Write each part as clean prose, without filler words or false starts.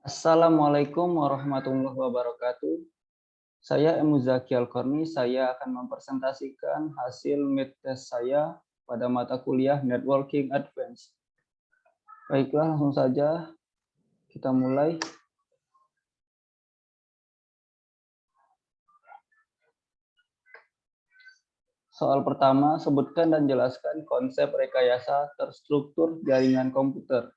Assalamualaikum warahmatullahi wabarakatuh. Saya Emu Zaki Alkorni. Saya akan mempresentasikan hasil mid test saya pada mata kuliah Networking Advanced. Baiklah, langsung saja kita mulai. Soal pertama, sebutkan dan jelaskan konsep rekayasa terstruktur jaringan komputer.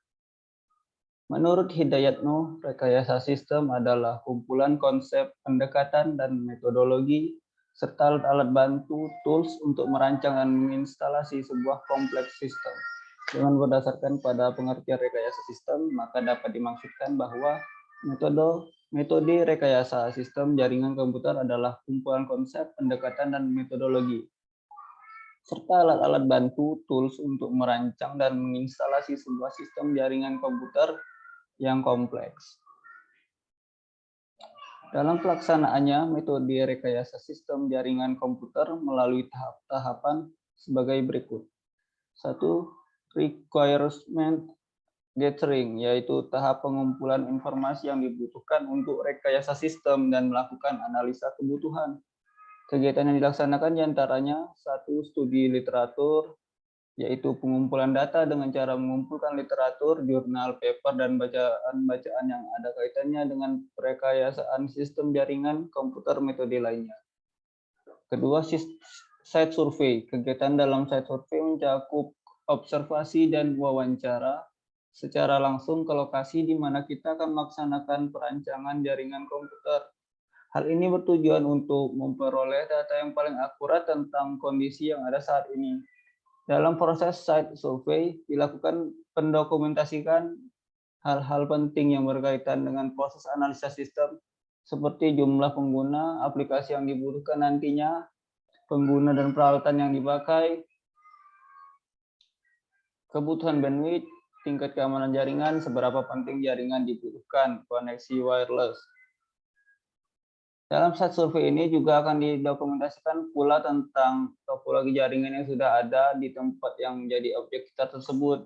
Menurut Hidayatno, rekayasa sistem adalah kumpulan konsep, pendekatan, dan metodologi, serta alat bantu tools untuk merancang dan menginstalasi sebuah kompleks sistem. Dengan berdasarkan pada pengertian rekayasa sistem, maka dapat dimaksudkan bahwa metode rekayasa sistem jaringan komputer adalah kumpulan konsep, pendekatan, dan metodologi, serta alat-alat bantu tools untuk merancang dan menginstalasi sebuah sistem jaringan komputer yang kompleks. Dalam pelaksanaannya, metode rekayasa sistem jaringan komputer melalui tahap-tahapan sebagai berikut. 1. Requirement gathering, yaitu tahap pengumpulan informasi yang dibutuhkan untuk rekayasa sistem dan melakukan analisa kebutuhan. Kegiatan yang dilaksanakan diantaranya 1. Studi literatur, yaitu pengumpulan data dengan cara mengumpulkan literatur, jurnal, paper, dan bacaan-bacaan yang ada kaitannya dengan perekayasaan sistem jaringan komputer metode lainnya. Kedua, site survey. Kegiatan dalam site survey mencakup observasi dan wawancara secara langsung ke lokasi di mana kita akan melaksanakan perancangan jaringan komputer. Hal ini bertujuan untuk memperoleh data yang paling akurat tentang kondisi yang ada saat ini. Dalam proses site survey dilakukan pendokumentasikan hal-hal penting yang berkaitan dengan proses analisa sistem seperti jumlah pengguna, aplikasi yang dibutuhkan nantinya, pengguna dan peralatan yang dipakai, kebutuhan bandwidth, tingkat keamanan jaringan, seberapa penting jaringan dibutuhkan, koneksi wireless. Dalam site survei ini juga akan didokumentasikan pula tentang topologi jaringan yang sudah ada di tempat yang menjadi objek kita tersebut,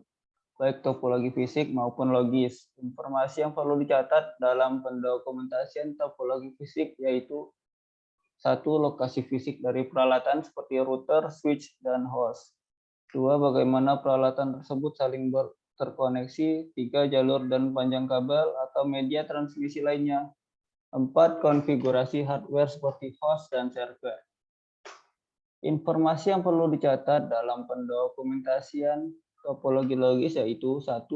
baik topologi fisik maupun logis. Informasi yang perlu dicatat dalam pendokumentasian topologi fisik yaitu 1. Lokasi fisik dari peralatan seperti router, switch, dan host. 2. Bagaimana peralatan tersebut saling terkoneksi. 3. Jalur dan panjang kabel atau media transmisi lainnya. 4. Konfigurasi hardware seperti host dan server. Informasi yang perlu dicatat dalam pendokumentasian topologi logis yaitu 1.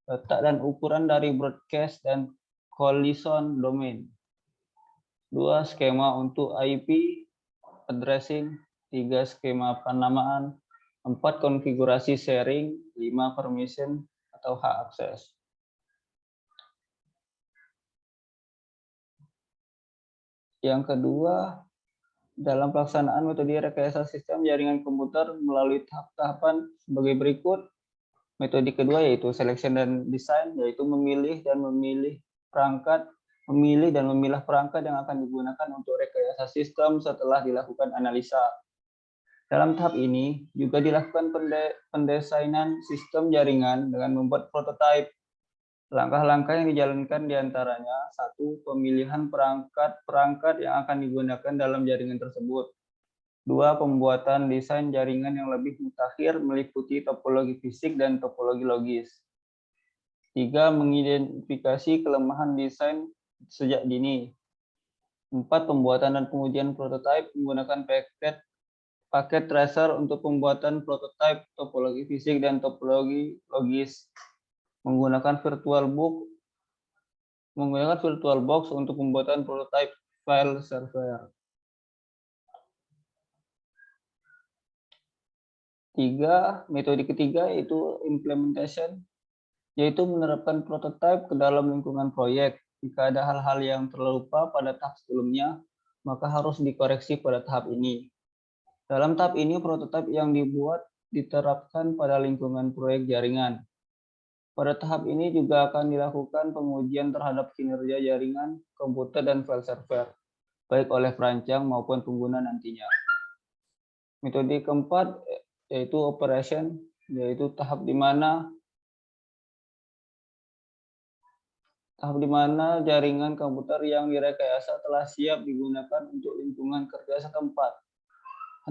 Letak dan ukuran dari broadcast dan collision domain. 2. Skema untuk IP addressing. 3. Skema penamaan. 4. Konfigurasi sharing. 5. Permission atau hak akses. Yang kedua, dalam pelaksanaan metode rekayasa sistem jaringan komputer melalui tahap-tahapan sebagai berikut. Metode kedua yaitu selection dan design, yaitu memilih dan memilah perangkat yang akan digunakan untuk rekayasa sistem setelah dilakukan analisa. Dalam tahap ini juga dilakukan pendesainan sistem jaringan dengan membuat prototipe. Langkah-langkah yang dijalankan diantaranya 1. Pemilihan perangkat yang akan digunakan dalam jaringan tersebut. 2. Pembuatan desain jaringan yang lebih mutakhir meliputi topologi fisik dan topologi logis. 3. Mengidentifikasi kelemahan desain sejak dini. 4. Pembuatan dan pengujian prototipe menggunakan paket tracer untuk pembuatan prototipe topologi fisik dan topologi logis. Menggunakan VirtualBox untuk pembuatan prototipe file server. 3. Metode ketiga yaitu implementation, yaitu menerapkan prototipe ke dalam lingkungan proyek. Jika ada hal-hal yang terlupa pada tahap sebelumnya, maka harus dikoreksi pada tahap ini. Dalam tahap ini, prototipe yang dibuat diterapkan pada lingkungan proyek jaringan. Pada tahap ini juga akan dilakukan pengujian terhadap kinerja jaringan, komputer, dan file server, baik oleh perancang maupun pengguna nantinya. Metode keempat yaitu operation, yaitu tahap di mana tahap di mana jaringan komputer yang direkayasa telah siap digunakan untuk lingkungan kerja setempat.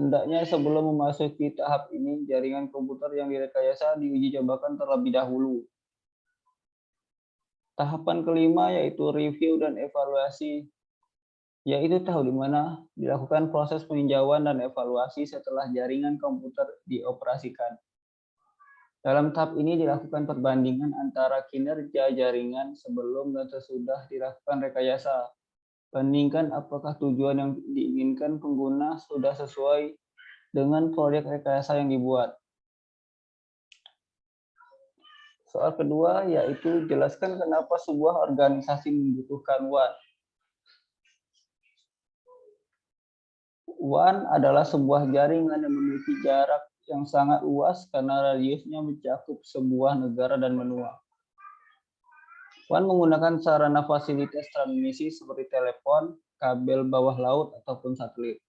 Hendaknya sebelum memasuki tahap ini, jaringan komputer yang direkayasa diuji cobakan terlebih dahulu. Tahapan kelima yaitu review dan evaluasi, yaitu tahap di mana dilakukan proses peninjauan dan evaluasi setelah jaringan komputer dioperasikan. Dalam tahap ini dilakukan perbandingan antara kinerja jaringan sebelum dan sesudah dilakukan rekayasa. Bandingkan apakah tujuan yang diinginkan pengguna sudah sesuai dengan proyek rekayasa yang dibuat. Soal kedua yaitu jelaskan kenapa sebuah organisasi membutuhkan WAN. WAN adalah sebuah jaringan yang memiliki jarak yang sangat luas karena radiusnya mencakup sebuah negara dan benua. WAN menggunakan sarana fasilitas transmisi seperti telepon, kabel bawah laut, ataupun satelit.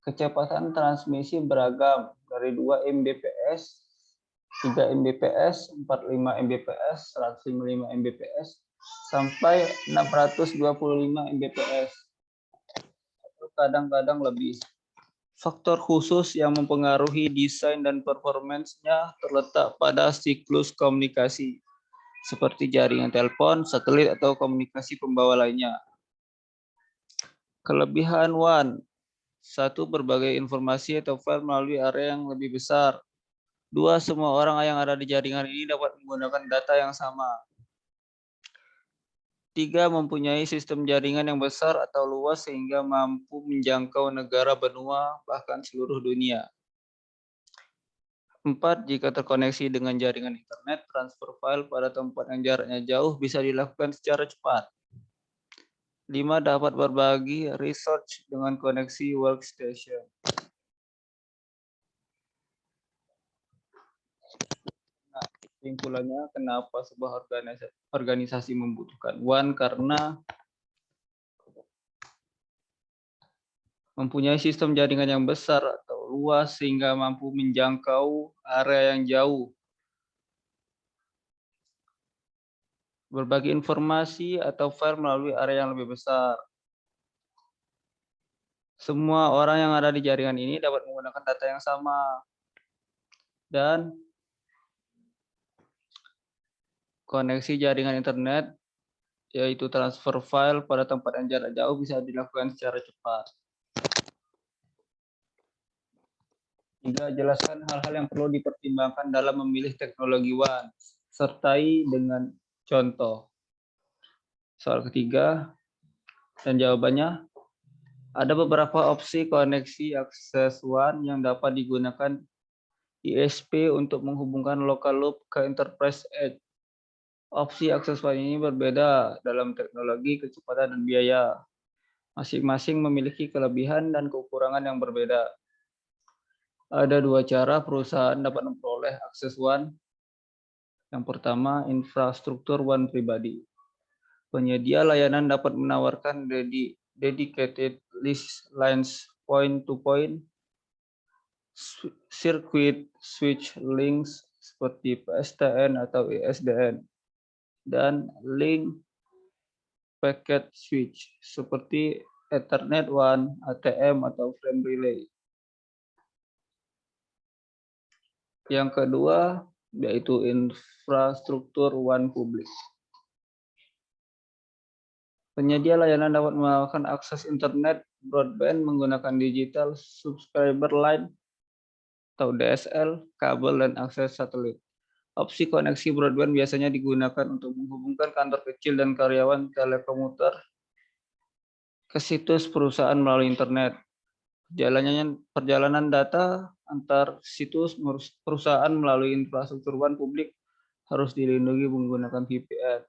Kecepatan transmisi beragam dari 2 Mbps, 3 Mbps, 45 Mbps, 155 Mbps, sampai 625 Mbps. Kadang-kadang lebih. Faktor khusus yang mempengaruhi desain dan performance-nya terletak pada siklus komunikasi, seperti jaringan telepon, satelit, atau komunikasi pembawa lainnya. Kelebihan WAN: 1. Berbagai informasi atau file melalui area yang lebih besar. 2. Semua orang yang ada di jaringan ini dapat menggunakan data yang sama. 3. Mempunyai sistem jaringan yang besar atau luas sehingga mampu menjangkau negara, benua, bahkan seluruh dunia. 4. Jika terkoneksi dengan jaringan internet, transfer file pada tempat yang jaraknya jauh bisa dilakukan secara cepat. 5. Dapat berbagi research dengan koneksi workstation. Nah, kesimpulannya, kenapa sebuah organisasi membutuhkan WAN? Karena mempunyai sistem jaringan yang besar atau luas sehingga mampu menjangkau area yang jauh. Berbagi informasi atau file melalui area yang lebih besar. Semua orang yang ada di jaringan ini dapat menggunakan data yang sama. Dan koneksi jaringan internet, yaitu transfer file pada tempat yang jarak jauh, bisa dilakukan secara cepat. Juga jelaskan hal-hal yang perlu dipertimbangkan dalam memilih teknologi WAN. Sertai dengan contoh. Soal ketiga dan jawabannya, ada beberapa opsi koneksi akses WAN yang dapat digunakan ISP untuk menghubungkan local loop ke enterprise edge. Opsi akses WAN ini berbeda dalam teknologi, kecepatan, dan biaya. Masing-masing memiliki kelebihan dan kekurangan yang berbeda. Ada 2 cara perusahaan dapat memperoleh akses WAN. Yang pertama, infrastruktur WAN pribadi. Penyedia layanan dapat menawarkan dedicated lines point-to-point circuit switch links seperti PSTN atau ISDN, dan link packet switch seperti Ethernet WAN, ATM, atau frame relay. Yang kedua yaitu infrastruktur WAN publik. Penyedia layanan dapat menawarkan akses internet broadband menggunakan digital subscriber line atau DSL, kabel, dan akses satelit. Opsi koneksi broadband biasanya digunakan untuk menghubungkan kantor kecil dan karyawan telekomuter ke situs perusahaan melalui internet. Perjalanan data antar situs perusahaan melalui infrastruktur WAN publik harus dilindungi menggunakan VPN.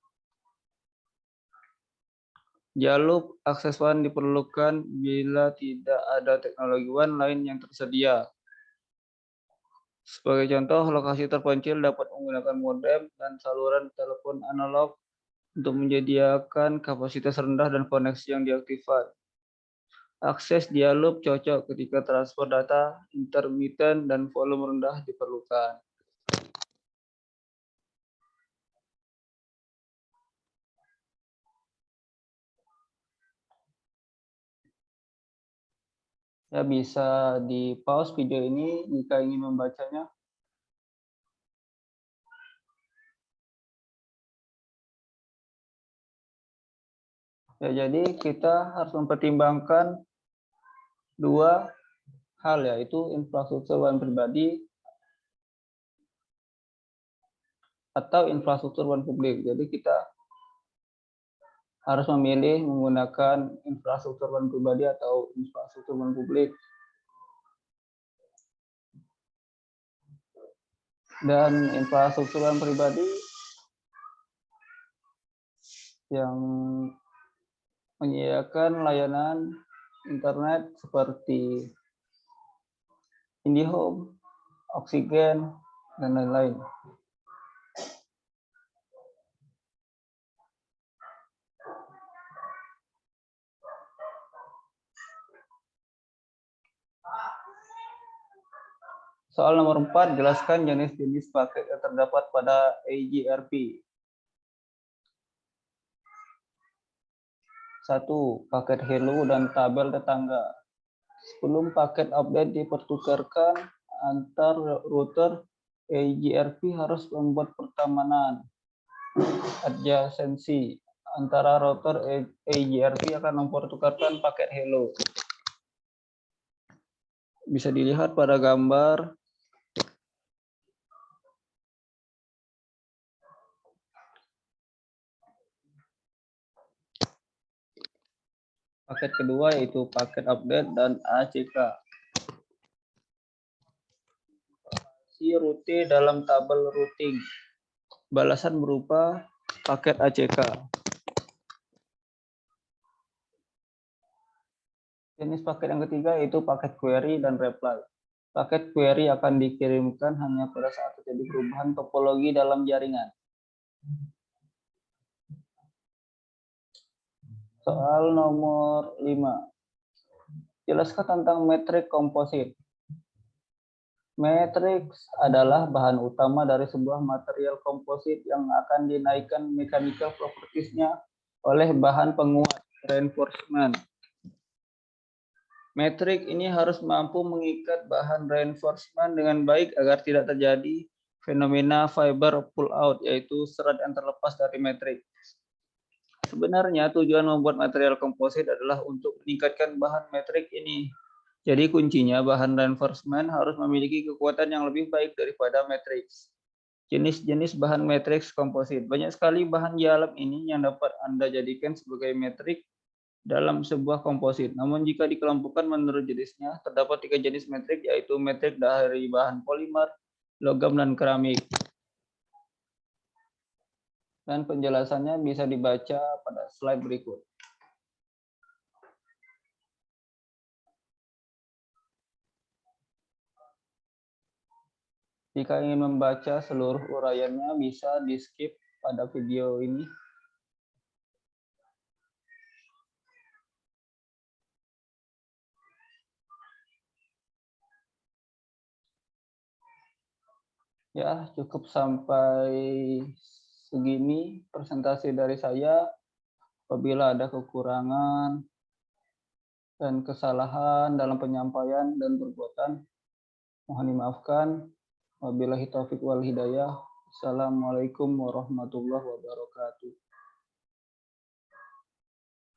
Jalur akses WAN diperlukan bila tidak ada teknologi WAN lain yang tersedia. Sebagai contoh, lokasi terpencil dapat menggunakan modem dan saluran telepon analog untuk menyediakan kapasitas rendah dan koneksi yang diaktifkan. Akses dialog cocok ketika transfer data intermiten dan volume rendah diperlukan. Ya, bisa di pause video ini jika ingin membacanya. Ya, jadi kita harus mempertimbangkan dua hal, yaitu infrastruktur bahan pribadi atau infrastruktur bahan publik. Jadi kita harus memilih menggunakan infrastruktur bahan pribadi atau infrastruktur bahan publik. Dan infrastruktur bahan pribadi yang menyediakan layanan internet seperti IndiHome, Oksigen, dan lain-lain. Soal nomor 4, jelaskan jenis-jenis paket yang terdapat pada AGRP. 1. Paket hello dan tabel tetangga. Sebelum paket update dipertukarkan antar router, AGRP harus membuat pertemanan adjacency antara router. AGRP akan mempertukarkan paket hello. Bisa dilihat pada gambar. Paket kedua yaitu paket update dan ACK. Si route dalam tabel routing. Balasan berupa paket ACK. Jenis paket yang ketiga yaitu paket query dan reply. Paket query akan dikirimkan hanya pada saat terjadi perubahan topologi dalam jaringan. Soal nomor 5. Jelaskan tentang metrik komposit. Matriks adalah bahan utama dari sebuah material komposit yang akan dinaikkan mechanical properties-nya oleh bahan penguat reinforcement. Metrik ini harus mampu mengikat bahan reinforcement dengan baik agar tidak terjadi fenomena fiber pull out, yaitu serat yang terlepas dari metrik. Sebenarnya tujuan membuat material komposit adalah untuk meningkatkan bahan metrik ini. Jadi kuncinya bahan reinforcement harus memiliki kekuatan yang lebih baik daripada matriks. Jenis-jenis bahan matriks komposit. Banyak sekali bahan di alam ini yang dapat Anda jadikan sebagai metrik dalam sebuah komposit. Namun jika dikelompokkan menurut jenisnya, terdapat 3 jenis metrik, yaitu metrik dari bahan polimer, logam, dan keramik. Dan penjelasannya bisa dibaca pada slide berikut. Jika ingin membaca seluruh uraiannya, bisa di-skip pada video ini. Ya, cukup sampai segini presentasi dari saya. Apabila ada kekurangan dan kesalahan dalam penyampaian dan perbuatan, mohon dimaafkan. Wabillahi taufiq wal hidayah. Assalamualaikum warahmatullahi wabarakatuh.